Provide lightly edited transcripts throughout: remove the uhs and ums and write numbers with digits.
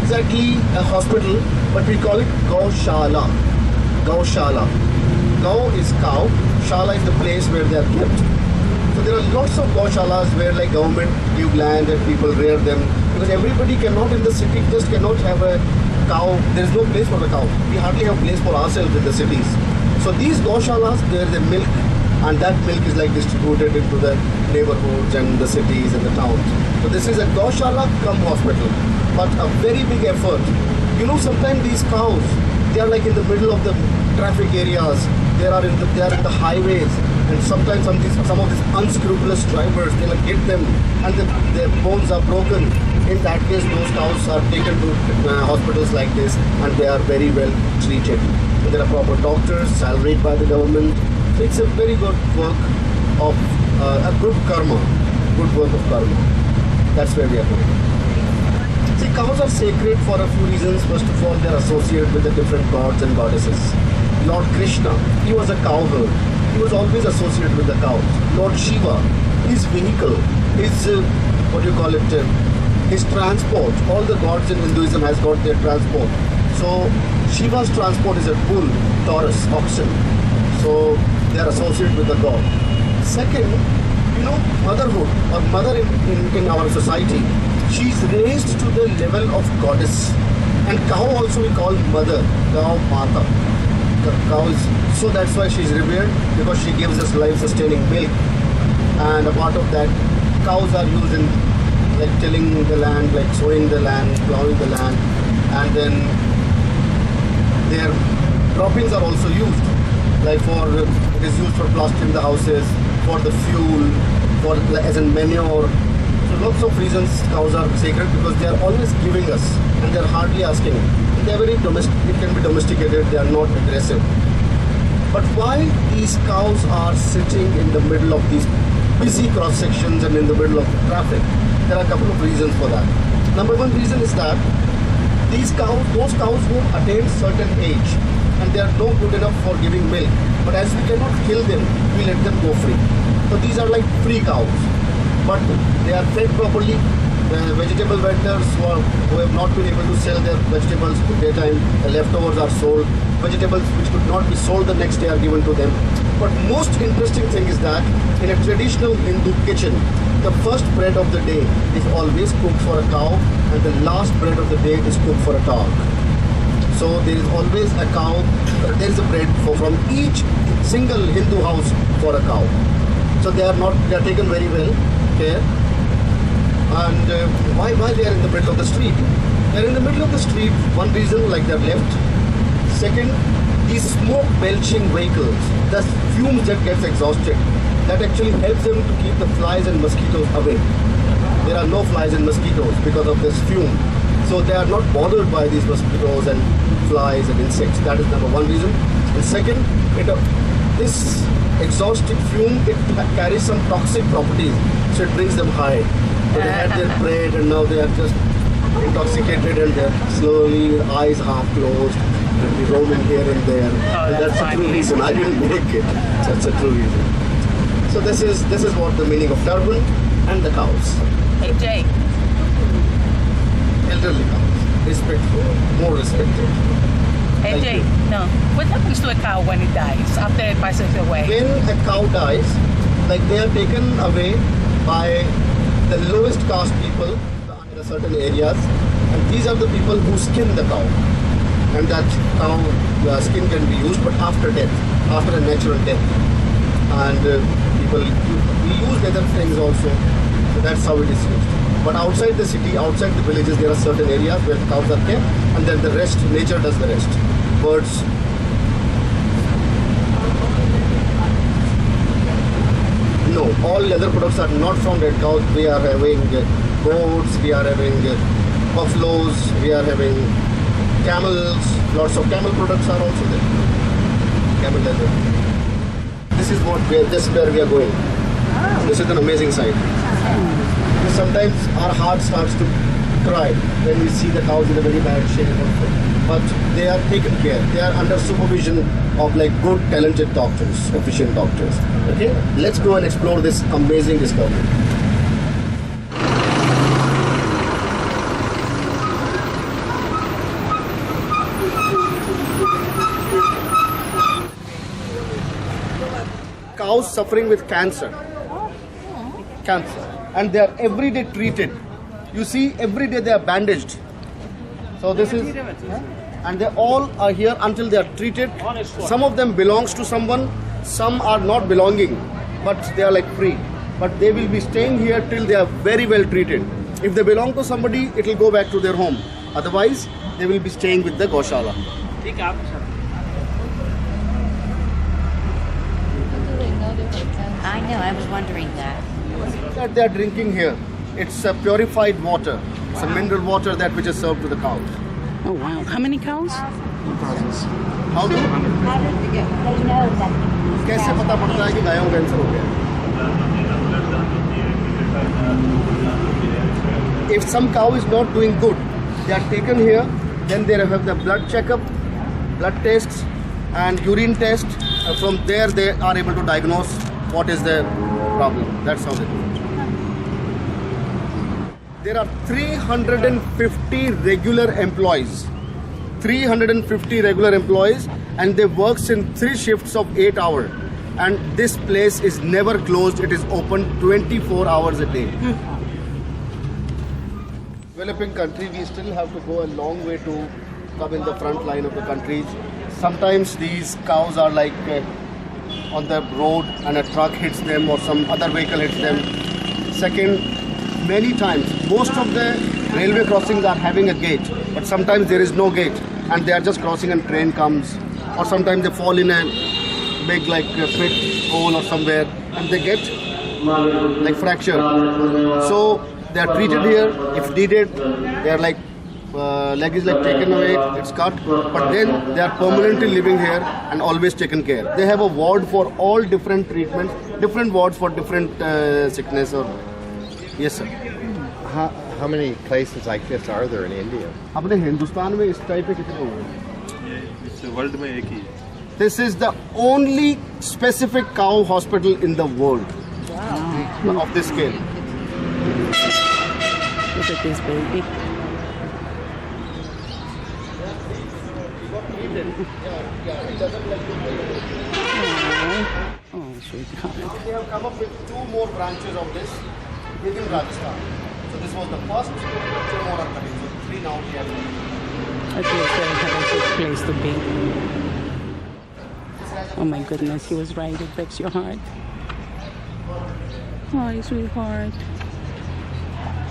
exactly a hospital, but we call it Gaushala. Gaushala. Gau is cow, Shala is the place where they are kept. So there are lots of Gaushalas where like government give land and people rear them, because everybody cannot in the city just cannot have a cow. There is no place for the cow. We hardly have place for ourselves in the cities. So these Gaushalas, there the milk, and that milk is like distributed into the neighborhoods and the cities and the towns. So this is a Gaushala cum hospital, but a very big effort. You know, sometimes these cows, they are like in the middle of the traffic areas. They are in the highways, and sometimes some of these unscrupulous drivers, they like hit them, and their bones are broken. In that case, those cows are taken to hospitals like this, and they are very well treated. So there are proper doctors, salaried by the government. So it's a very good work of a good karma, good work of karma. That's where we are going. See, cows are sacred for a few reasons. First of all, they are associated with the different gods and goddesses. Lord Krishna, he was a cowherd. He was always associated with the cows. Lord Shiva, his vehicle, his his transport. All the gods in Hinduism has got their transport. So Shiva's transport is a bull, Taurus, oxen. So they are associated with the god. Second, you know, motherhood or mother in our society, she is raised to the level of goddess. And cow also we call mother, cow mata. Cow is, so that's why she is revered, because she gives us life-sustaining milk. And a part of that, cows are used in like tilling the land, like sowing the land, plowing the land, and then their droppings are also used. Like it is used for plastering the houses, for the fuel, for as in manure. So lots of reasons cows are sacred, because they are always giving us, and they are hardly asking. They are very domestic. It can be domesticated. They are not aggressive. But why these cows are sitting in the middle of these busy cross sections and in the middle of the traffic? There are a couple of reasons for that. Number one reason is that those cows who attain certain age, and they are no good enough for giving milk, but as we cannot kill them, we let them go free. So these are like free cows, but they are fed properly. The vegetable vendors who have not been able to sell their vegetables in daytime, the leftovers are sold. Vegetables which could not be sold the next day are given to them. But most interesting thing is that in a traditional Hindu kitchen, the first bread of the day is always cooked for a cow, and the last bread of the day is cooked for a dog. So there is always a cow, there is a bread from each single Hindu house for a cow. So they are taken very well care. And why they are in the middle of the street? They are in the middle of the street, one reason, like they are left. Second, these smoke belching vehicles, the fumes that gets exhausted, that actually helps them to keep the flies and mosquitoes away. There are no flies and mosquitoes because of this fume. So they are not bothered by these mosquitoes and flies and insects. That is number one reason. And second, this exhausting fume, it carries some toxic properties, so it brings them high. So they had their bread, and now they are just intoxicated, and they're slowly, eyes half closed, and we roaming here and there. And that's a true reason. I didn't make it. That's a true reason. So this is what the meaning of turban and the cows. Hey Jay. Elderly cows, respectful, more respected. Hey Thank Jay, you. no. What happens to a cow when it dies, after it passes away? When a cow dies, like they are taken away by the lowest caste people in the certain areas, and these are the people who skin the cow, and that cow skin can be used, but after death, after a natural death. And we use leather things also, so that's how it is used. But outside the city, outside the villages, there are certain areas where cows are kept, and then the rest, nature does the rest. Birds. No, all leather products are not from red cows. We are having goats, we are having buffaloes, we are having camels. Lots of camel products are also there. Camel leather. This is where we are going. This is an amazing sight. Sometimes our heart starts to cry when we see the cows in a very bad shape. But they are taken care. They are under supervision of like good, talented doctors, efficient doctors. Okay, let's go and explore this amazing discovery. cows suffering with cancer. Cancer. And they are every day treated. You see, every day they are bandaged. So this is, and they all are here until they are treated. Some of them belongs to someone, some are not belonging, but they are like free. But they will be staying here till they are very well treated. If they belong to somebody, it will go back to their home. Otherwise, they will be staying with the Goshala. I know, I was wondering that. That they are drinking here, it's a purified water. It's a mineral water that which is served to the cows. Oh wow. How many cows? How do? They know that. कैसे पता पड़ता है कि गायों को cancer हो गया? If some cow is not doing good, they are taken here. Then they have the blood checkup, blood tests, and urine test. From there, they are able to diagnose what is the problem. That's how they do it. There are 350 regular employees. 350 regular employees, and they works in 3 shifts of 8 hours. And this place is never closed. It is open 24 hours a day. Developing country, we still have to go a long way to come in the front line of the country. Sometimes these cows are like on the road and a truck hits them or some other vehicle hits them. Second, many times, most of the railway crossings are having a gate, but sometimes there is no gate and they are just crossing and train comes, or sometimes they fall in a big like a pit hole or somewhere and they get like fracture. So they are treated here. If needed, they are like leg is like taken away, it's cut, but then they are permanently living here and always taken care. They have a ward for all different treatments, different wards for different sickness. Or yes, sir. How many places like this are there in India? अपने हिंदुस्तान में इस type के कितने हुए? ये इस world में एक ही. This is the only specific cow hospital in the world of this scale. Look at this baby. Oh, sweetheart. They have come up with 2 more branches of this within Rajasthan. So this was the first, 2 more are coming. So 3 now we have. I feel very happy place to be. Oh my goodness, he was right. It breaks your heart. Hi, sweetheart.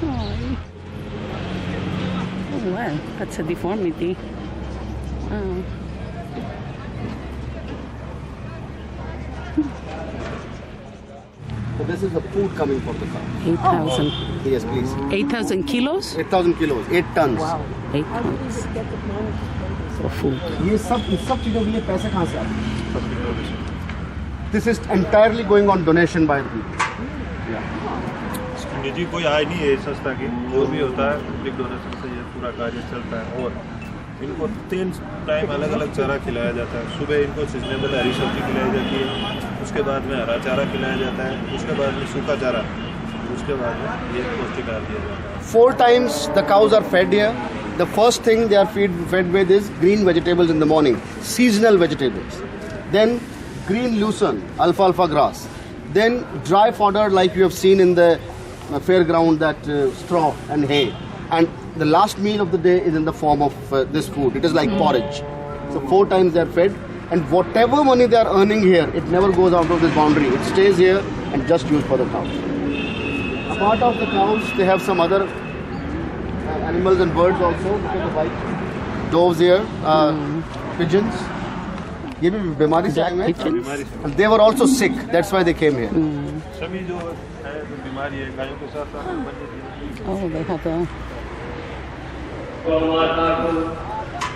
Hi. Oh well, that's a deformity. Oh. So this is the food coming for the cow. 8,000. Yes, please. 8,000 kilos? 8,000 kilos, 8 tons. Wow. 8 tons. For food. ये सब चीजों के लिए पैसे कहाँ से आते हैं? This is entirely going on donation by the people. निजी कोई आय नहीं है संस्था की. जो भी होता है पब्लिक डोनेशन से ये पूरा कार्य चलता है. और इनको 3 टाइम अलग अलग चारा खिलाया जाता है. सुबह इनको सीजनेबल हरी सब्जी खिलाई जाती है, उसके बाद में हरा चारा खिलाया जाता है, उसके बाद में सूखा चारा, उसके बाद में ये पौष्टिक आहार दिया जाता है. 4 times the cows are fed here. The first thing they are fed with is green vegetables in the morning, seasonal vegetables. Then green lucerne, alfalfa grass. Then dry fodder like you have seen in the fairground, that straw and hay. And the last meal of the day is in the form of this food. It is like porridge. So 4 times they are fed. And whatever money they are earning here, it never goes out of this boundary. It stays here and just used for the cows. Apart of the cows, they have some other animals and birds also. Look at the white doves here, pigeons. ये भी बीमारी से आए हैं. And they were also sick. That's why they came here. सभी जो है बीमारी है गायों के साथ साथ. Oh, they have a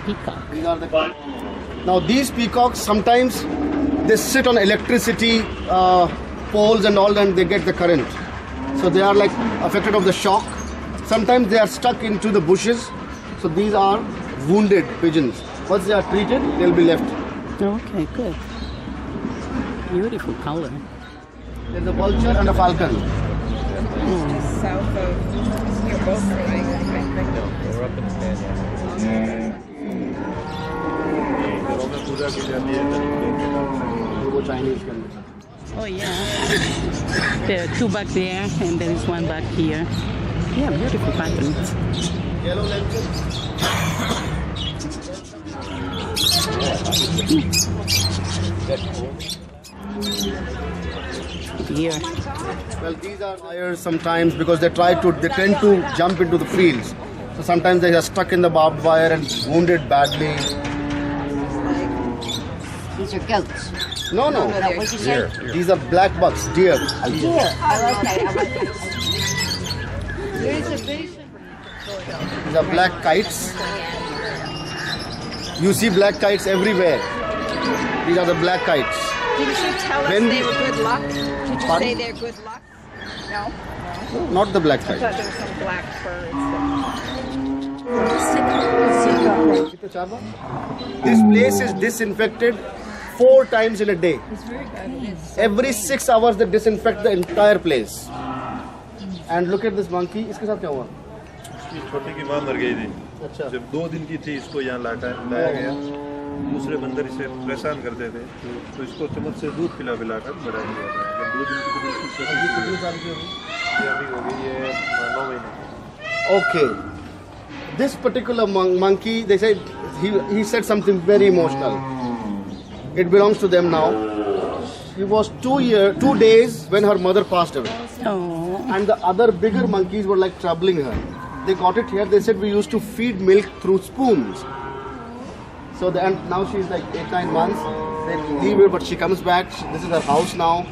peacock. These are the now these peacocks sometimes they sit on electricity poles and all, and they get the current. So they are like affected of the shock. Sometimes they are stuck into the bushes. So these are wounded pigeons. Once they are treated, they'll be left. Okay, good. Beautiful color. There's a vulture and a falcon. South of you're both right? We're up in Stanley. घरों में पूजा की जाती है. वो Chinese के अंदर. Oh yeah. There are two back there and there is one back here. Yeah, beautiful patterns. Yellow lentils. Here. Well, these are liars sometimes because they tend to jump into the fields. So sometimes they are stuck in the barbed wire and wounded badly. These are goats. No. No, what'd you say? These are black bucks, deer. Deer. Oh, okay. I like that. These are black kites. You see black kites everywhere. These are the black kites. Didn't you tell us When- they were good luck? Did you Pardon? say they're good luck? No? Not the black I kite. thought there was some black birds. This place is disinfected 4 times in a day. Every 6 hours they disinfect the entire place. And look at this monkey. इसके साथ क्या हुआ? इसकी छोटी की माँ मर गई थी। अच्छा। जब 2 दिन की थी इसको यहाँ लाया गया। दूसरे बंदर इसे परेशान करते थे तो इसको चम्मच से दूध पिलाकर बड़ा किया था। जब 2 दिन की तो बिल्कुल छोटी थी। कितने साल की होगी? ये अभी हो गई है 9 महीने की। Okay. This particular monkey, they said he said something very emotional. It belongs to them now. She was 2 days when her mother passed away. Oh. And the other bigger monkeys were like troubling her. They got it here. They said we used to feed milk through spoons. So and now she's like 8-9 months. They leave her, but she comes back. This is her house now.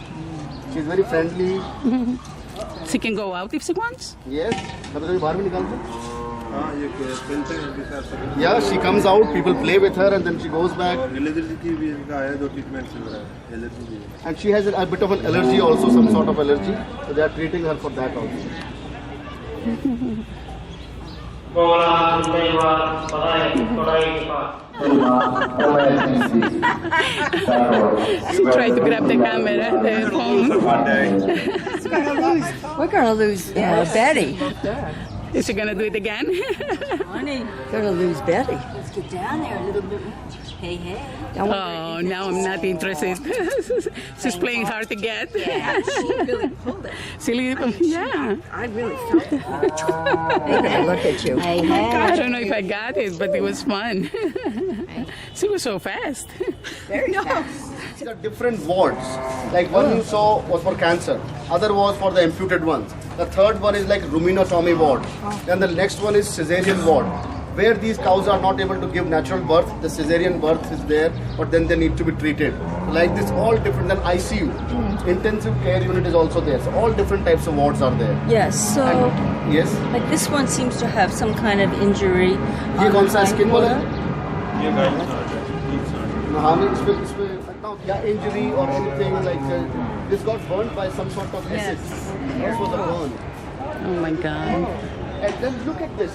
She's very friendly. She can go out if she wants? Yes. कभी-कभी बाहर भी निकालते हैं. हाँ ये खेलते हैं इनके साथ। Yeah, she comes out. People play with her, and then she goes back. और एलर्जी की भी इनका है 2 ट्रीटमेंट चल रहा है एलर्जी की। And she has a bit of an allergy also, some sort of allergy. So they are treating her for that also. She tried to grab the camera, the phone. We're gonna lose Betty. Is she gonna do it again? Honey, gonna lose Betty. Let's get down there a little bit. Hey, hey. Oh, now I'm not interested. She's playing hard to get. Yeah, she really pulled it. Yeah. I really felt it. Hey, look at you. Hey, hey. I don't know if I got it, but it was fun. She was so fast. Very fast. These are different wards. Like one you saw was for cancer, other was for the amputed ones. The third one is like ruminotomy ward. Then the next one is cesarean ward, where these cows are not able to give natural birth. The cesarean birth is there, but then they need to be treated. Like this, all different. Then ICU, intensive care unit is also there. So all different types of wards are there. Yes, so Yes. like this one seems to have some kind of injury. ये कौन सा skin वाला है? ये guide से हाँ, इसमें क्या injury or anything like this got burnt by some sort of acid. This was a burn. Oh my God. And then look at this.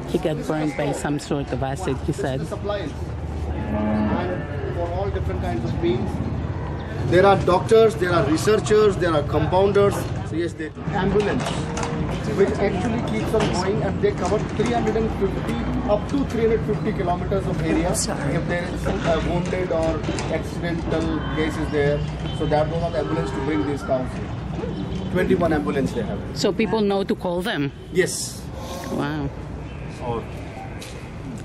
He got burned by some sort of acid, he said. The supplies. And for all different kinds of means. There are doctors, there are researchers, there are compounders. So yes, they ambulance, which actually keeps on going, and they cover 350 up to 350 kilometers of area. If there is a wounded or accidental cases there, so that was the ambulance to bring these cows here. 21 ambulance they have. So people know to call them. Yes. Wow. और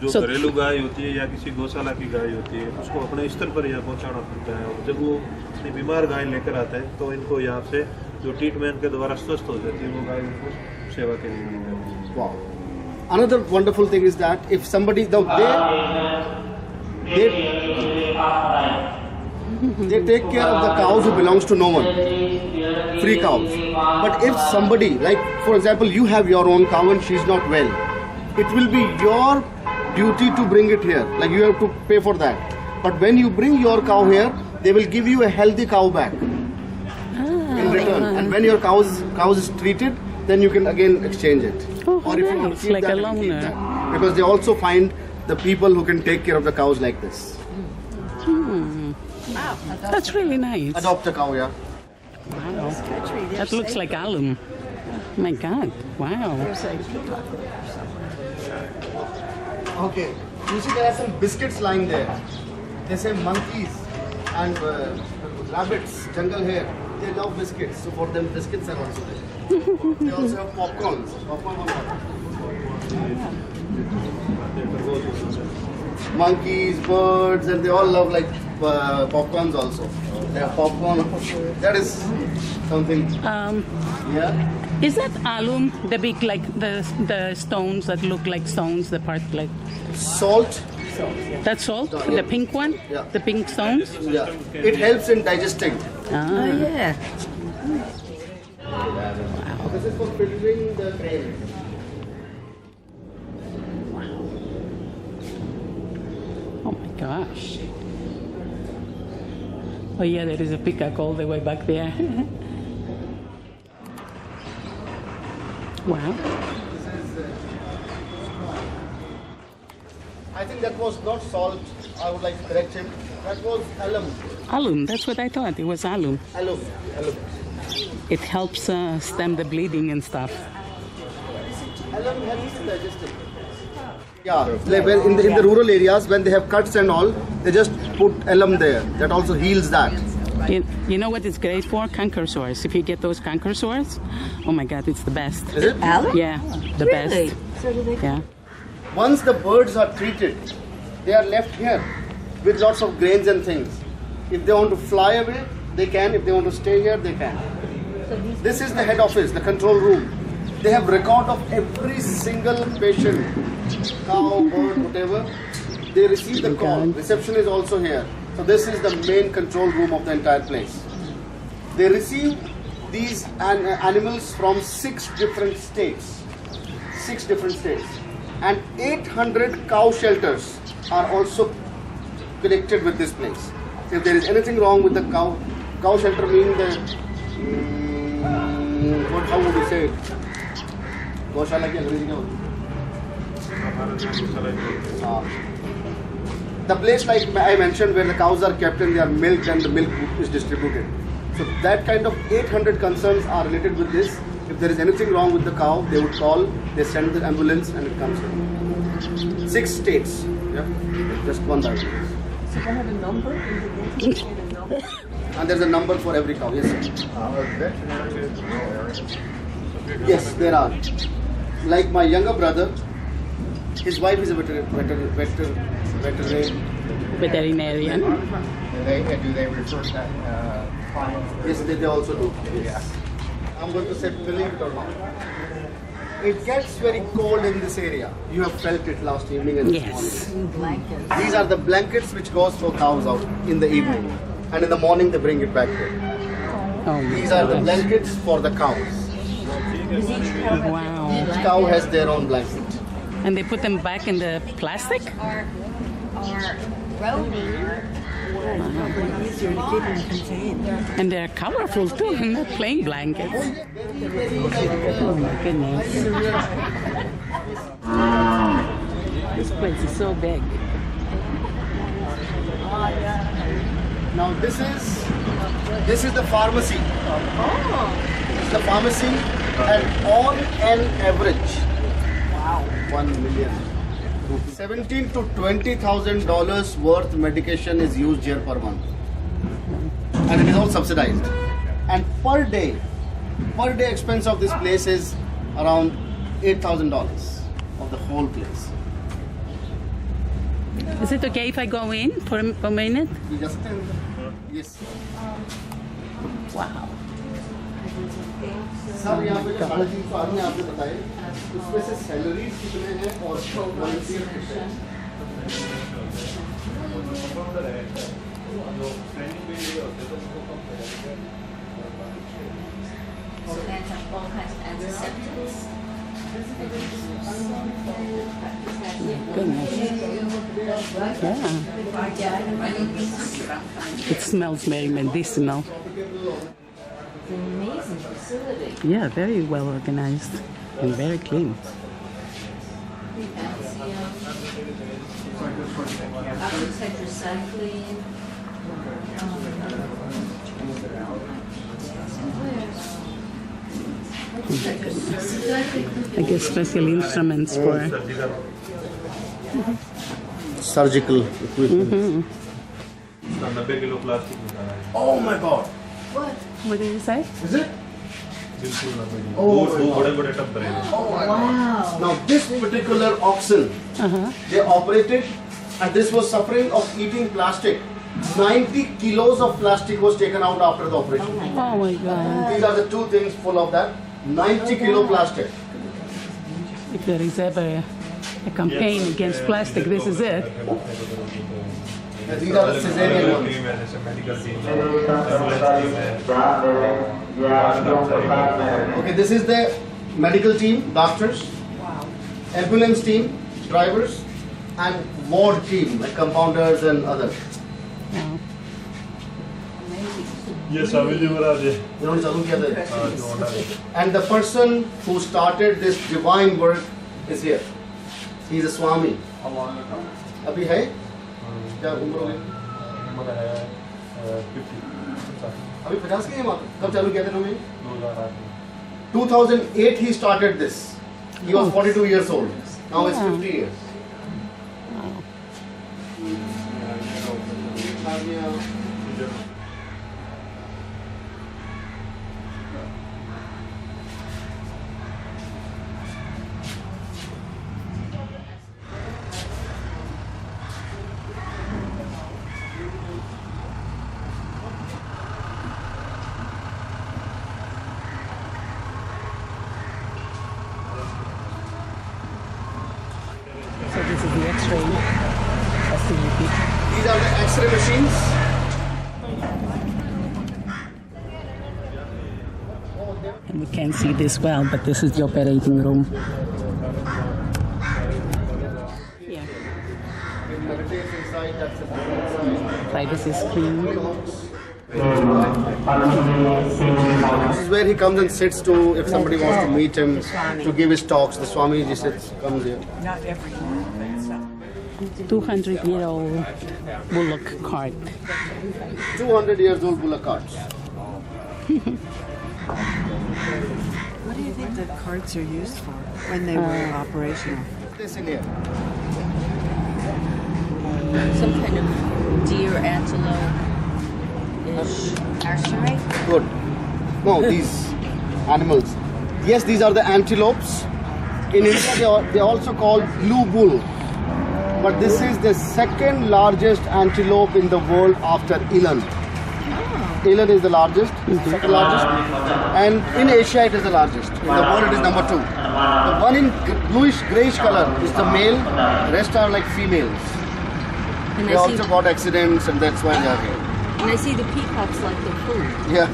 जो So- घरेलू गाय होती है या किसी गौशाला की गाय होती है उसको अपने स्तर पर यहाँ पहुँचाना पड़ता है और जब वो अपनी बीमार गाय लेकर आता है तो इनको यहाँ से जो ट्रीटमेंट के द्वारा स्वस्थ हो जाती है वो गाय उनको सेवा के लिए मिलती है। Wow. Another wonderful thing is that if somebody they take care of the cows who belongs to no one, free cows. But if somebody, like for example, you have your own cow and she's not well, it will be your duty to bring it here. Like you have to pay for that. But when you bring your cow here, they will give you a healthy cow back in return. And when your cow is treated, then you can again exchange it. Oh, Or if you want nice, to keep like that, a you can keep loaner. that. Because they also find the people who can take care of the cows like this. That's really nice. Adopt a cow, yeah. Wow. That looks like alum. My God. Wow. Okay. You see there are some biscuits lying there. They say monkeys And rabbits, jungle hare, they love biscuits. So for them, biscuits are also there. They also have popcorns. Monkeys, birds, and they all love like popcorns also. They have popcorn. That is something. Yeah. Is that alum, the big, like the stones that look like stones, the part like Salt. that's salt, Yeah. the pink one, Yeah. the pink stones? Yeah. It helps in digesting. Ah. Oh, yeah. This is for filtering the grain. Oh my gosh. Oh yeah, there is a peacock all the way back there. Wow. I think that was not salt. I would like to correct him. That was alum. Alum, that's what I thought. It was alum. Alum. Alum. It helps stem the bleeding and stuff. Alum helps in digesting. Yeah, like in the rural areas, when they have cuts and all, they just put alum there. That also heals that. You know what it's great for? Canker sores. If you get those canker sores, oh my God, it's the best. Is it? Alum? Yeah, the Really? best. So do they? Yeah. Once the birds are treated, they are left here with lots of grains and things. If they want to fly away, they can. If they want to stay here, they can. This is the head office, the control room. They have record of every single patient, cow, bird, whatever. They receive the call. Reception is also here. So this is the main control room of the entire place. They receive these animals from 6 different states. 6 different states. And 800 cow shelters are also connected with this place. If there is anything wrong with the cow shelter means the, how would you say it? Goshala ki Angrezi kya hoti hai? The place like I mentioned where the cows are kept and they are milked and the milk is distributed. So that kind of 800 concerns are related with this. If there is anything wrong with the cow, they would call, they send the ambulance and it comes here. 6 states. Yeah. Just one by one. So they have a number? And there's a number for every cow. Yes, sir. Veterinarians in all areas. Yes, there are. Like my younger brother, his wife is a veterinarian. Veterinarian. And do they refer to that clients? Yes, they also do. Yes. I'm going to say believe it or not. It gets very cold in this area. You have felt it last evening and this Yes. morning. These are the blankets which goes for cows out in the evening. And in the morning they bring it back here. Oh my These are the gosh. blankets for the cows. Wow. Each cow has their own blanket. And they put them back in the plastic? Or roadie. Easier to keep them contained. And they're colorful too, not plain blankets. Oh my goodness. This place is so big. Now this is the pharmacy. This is the pharmacy, and on an average, 1 million. 17 to $20,000 worth medication is used here per month, and it is all subsidized. And per day expense of this place is around $8,000 of the whole place. Is it okay if I go in for a minute? You just yes. Wow. Sir यहाँ पे जो 350 आदमी आपने बताए उसमें से salaries कितने हैं और वॉलंटियर कितने हैं? All kinds of antiseptics. Goodness. Yeah. It smells very medicinal. It's an amazing facility. Yeah, very well organized and very clean. Outside recycling. I guess special instruments for Surgical equipment. इसका 90 kilo plastic निकाला है। Oh my God. What did you say? Is it? बिल्कुल 90 kilo. Oh दो my God. बड़े-बड़े tub भरे हैं। Oh my God. Now this particular oxen, they operated, and this was suffering of eating plastic. 90 kilos of plastic was taken out after the operation. Oh my God. These are the two things full of that. 90 kilo plastic. If there is ever a campaign against plastic, this is it. These are the cesarean ones. Team है जैसे medical team है, ambulance team है। Okay, this is the medical team, doctors, ambulance team, drivers, and ward team, like compounders and others. Wow. ये सभी युवराज है। इन्होंने चालू किया था। हाँ, जो ऑनर है। And the person who started this divine work is here. He is a Swami. अभी है? क्या उम्र हो गई? उम्र है 50। अभी 50 की है मात्र? कब चालू किया था इन्होंने? 2008 में। 2008 he started this. He was 42 years old. Now he's 50 years. So this is the X-ray facility. These are the X-ray machines. And we can't see this well, but this is the operating room. Yeah. Meditates inside, that's inside. Privacy screen. This is where he comes and sits to, if somebody wants to meet him, to give his talks. The Swami just sits, comes here. Not everyone. 200-year-old bullock cart. 200 years old bullock carts. What do you think the carts are used for when they were operational? This in here. Some kind of deer, antelope, nursery. Good. No, these animals. Yes, these are the antelopes. In India, they are also called blue bull. But this is the second largest antelope in the world after eland. Eland is the largest, second largest. And in Asia, it is the largest. In the world, it is number 2. The one in bluish grayish color is the male. The rest are like females. And They also got accidents, and that's why they are here. and I see the peacocks like the food. Yeah.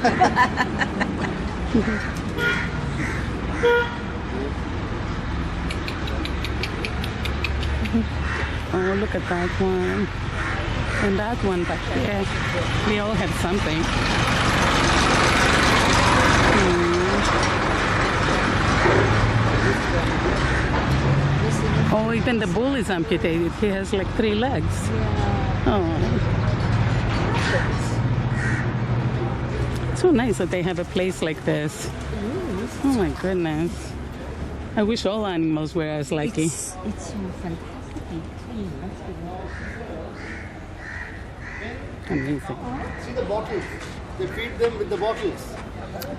Oh, look at that one. And that one back there. They all have something. Oh, even the bull is amputated. He has like 3 legs. Oh. So nice that they have a place like this. Oh my goodness. I wish all animals were as lucky. It's so fantastic. Amazing. See the bottles. They feed them with the bottles.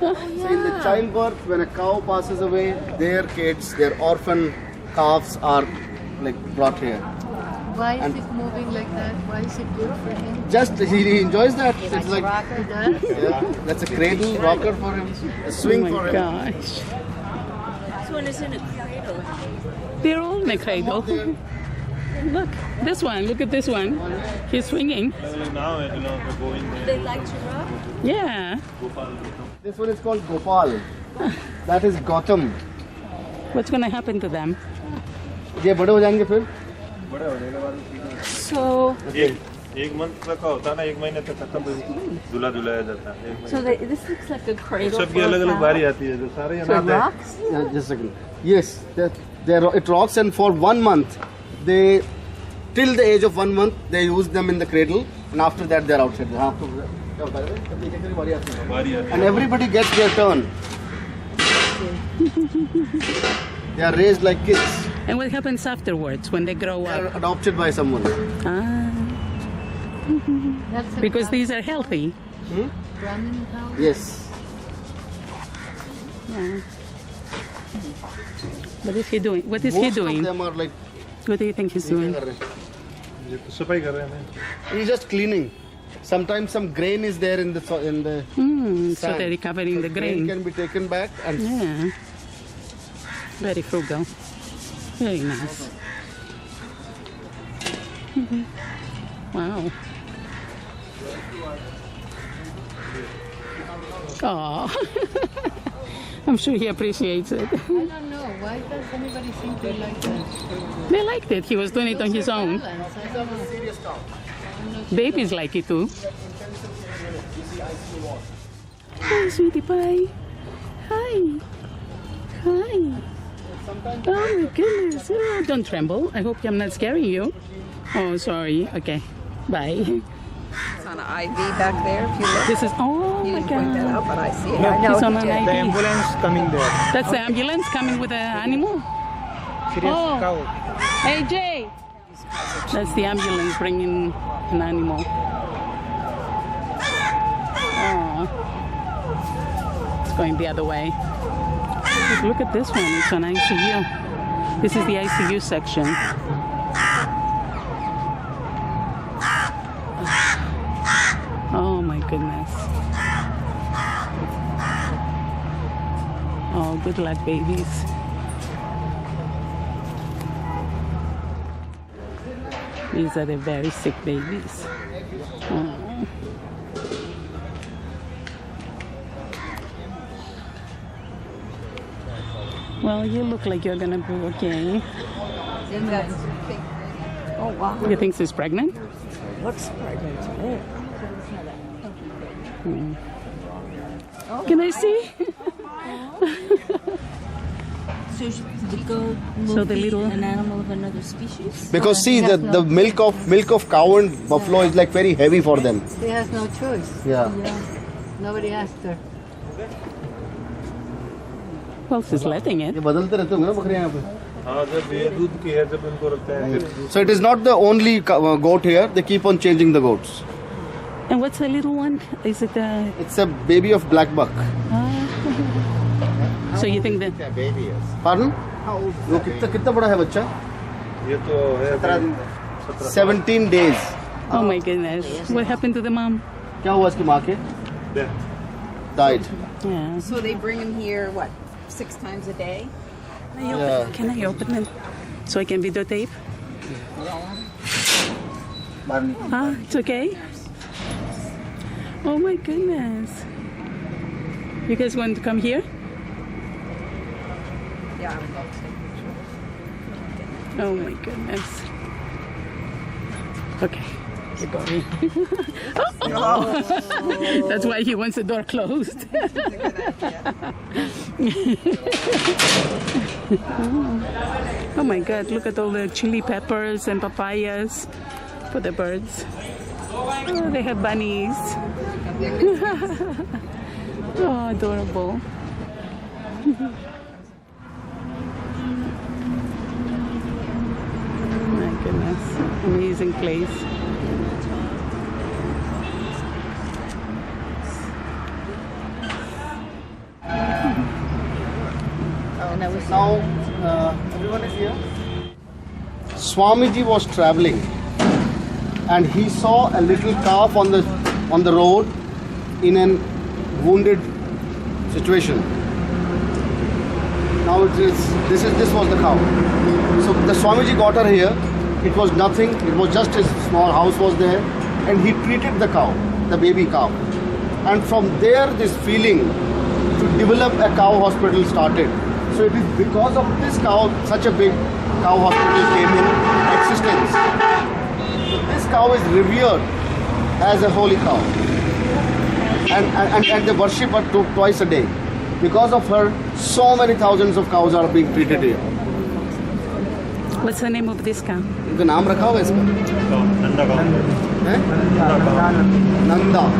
So in the childbirth, when a cow passes away, their kids, their orphan calves are like brought here. Why is it moving like that? Why is it good for him? Just he enjoys that. It's like He does? yeah, that's a cradle rocker for him, a Oh swing my for him. gosh. This one is in a cradle. They're all in a cradle. Look, this one. Look at this one. He's swinging. Now, you know, we're going there. They like to rub. Yeah. This one is called Gopal. That is Gautam. What's going to happen to them? ये बड़े हो जाएंगे फिर? बड़े होने के बाद So, एक मंथ तक का होता है ना, 1 महीने तक खत्म दूल्हा दुलाया जाता है। 1 so this looks like a cradle. सबकी for a अलग-अलग cow. बारी आती है, जो सारे यहाँ So it आते हैं। rocks? Just a second. Yes, it rocks, and for 1 month, they till the age of 1 month they use them in the cradle, and after that they are outside. हाँ, तो क्या होता है? तब एक-एक बारी आती है। बारी आती है। And everybody gets their turn. They are raised like kids. And what happens afterwards when they grow They are up? adopted by someone. Ah. That's a Because cow. these are healthy. Brahmin cow. Yes. Yeah. What is he doing? What is he Most doing? of them are like. What do you think he's doing? ये तो सफाई कर रहे हैं He's just cleaning. Sometimes some grain is there in the So sand. they're recovering the Grain grain. can be taken back and Yeah. Very frugal. Very nice. Wow. Oh. I'm sure he appreciates it. I don't know. Why does anybody think they like that? They liked it. He was doing it on his own. Balance, I don't know. Babies like it too. Hi, sweetie pie. Hi. Hi. Oh my goodness. Oh, don't tremble. I hope I'm not scaring you. Oh, sorry. Okay. Bye. It's on an IV back there. If you look, This is, oh you my didn't point that God. out, but I see it. I know He's on he an did. IV. ambulance coming there. That's the ambulance coming with the animal? Serious Oh. cow. Hey, Jay. That's the ambulance bringing an animal. Oh. It's going the other way. Look at this one. It's on ICU. This is the ICU section. Oh my goodness. Oh, good luck, babies. These are the very sick babies. Oh. Well, you look like you're gonna be okay. Oh wow, You think she's pregnant? looks pregnant. Can I see? So the goat will So the be little- an animal of another species? because see the milk of cow and buffalo is like very heavy for them. She has no choice. Yeah. Nobody asked her. Well, she's letting it. ये बदलते रहते होंगे ना बकरियां यहाँ पे. हाँ जब ये दूध की है जब इनको रखते हैं फिर So it is not the only goat here. They keep on changing the goats. And what's the little one? Is it a... It's a baby of black buck. So you think that... That baby is. Pardon? वो कितना बड़ा है बच्चा? ये तो है 17 days. Oh my goodness. What happened to the mom? क्या हुआ इसकी माँ के? Died. Yeah. So they bring him here, what, 6 times a day? Yeah. Can I open it so I can videotape? It's okay? Oh my goodness. You guys want to come here? Yeah. Oh my goodness. Okay. Keep going. Oh. That's why he wants the door closed. Oh my God, look at all the chili peppers and papayas for the birds. Oh, they have bunnies. Oh, adorable. My goodness, amazing place. Now everyone is here. Swamiji was traveling, and he saw a little calf on the road in a wounded situation. Now this was the cow. So the Swamiji got her here. It was nothing. It was just a small house was there, and he treated the cow, the baby cow. And from there, this feeling to develop a cow hospital started. So it is because of this cow, such a big cow hospital came in existence. So this cow is revered as a holy cow, and they worship her twice a day. Because of her, so many thousands of cows are being treated here. What's the name of this cow? इनका नाम रखा हुआ है इसका? नंदा का हैं?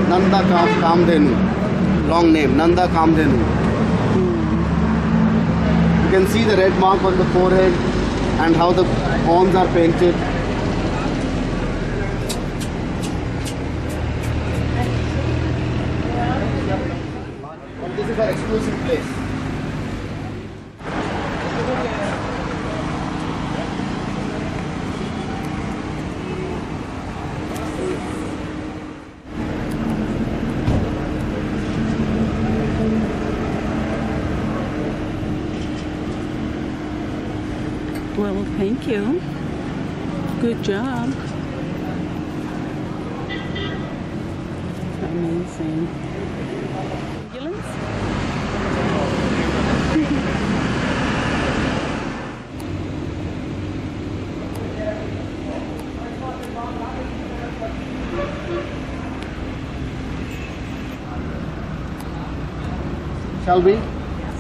Nanda Kamdhenu. Long name, Nanda Kamdhenu. You can see the red mark on the forehead and how the horns are painted. exclusive place. Well, thank you. Good job. Amazing. Ambulance? Shall we?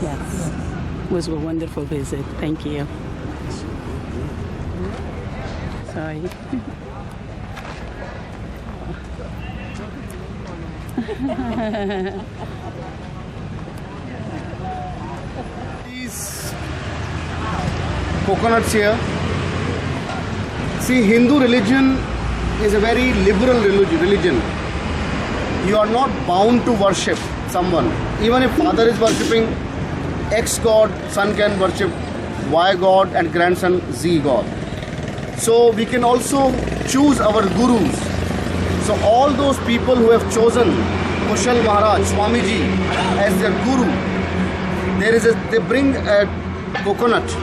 Yes. It was a wonderful visit. Thank you. Sorry. These coconuts here. See, Hindu religion is a very liberal religion. You are not bound to worship someone. Even if father is worshipping X god, son can worship Y god and grandson Z god. So we can also choose our gurus. So all those people who have chosen Kushal Maharaj, Swamiji as their guru, they bring a coconut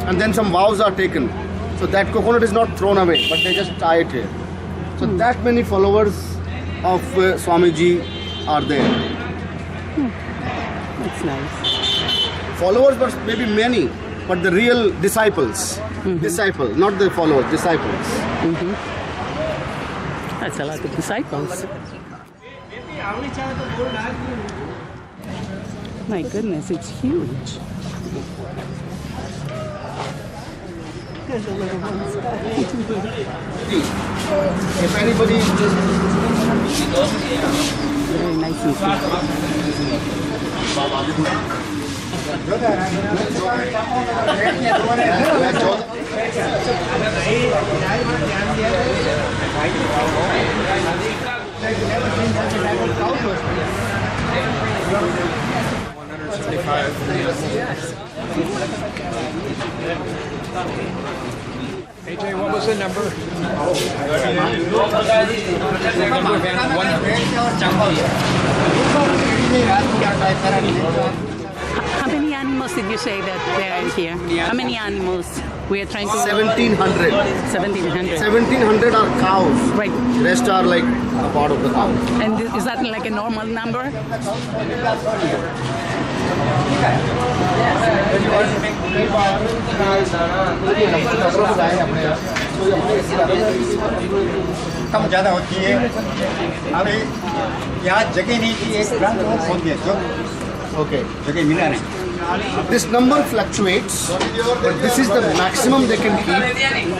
and then some vows are taken. So that coconut is not thrown away, but they just tie it here. So that many followers of Swamiji are there. That's nice. Followers, but maybe many, but the real disciples. Disciple, not the followers, disciples. That's a lot of disciples. My goodness, it's huge. There's a little one. If anybody Very nice and cute. AJ, what was the number? How many animals did you say that there are here? How many animals we are trying to? 1700. 1700. 1700 are cows. Right. Rest are like a part of the cow. And is that like a normal number? कम ज़्यादा होती है अभी यहाँ जगह नहीं थी एक plant को खोल दिया जो Okay. जगह मिला नहीं This number fluctuates, but this is the maximum they can keep.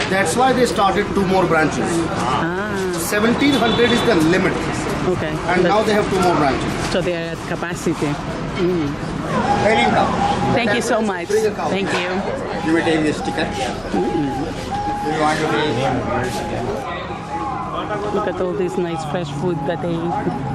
That's why they started 2 more branches. 1700 is the limit. Okay. And now they have 2 more branches. So they are at capacity. Training का Thank you so much. Thank you. You will take this ticket you want to Look at all this nice fresh food that they eat.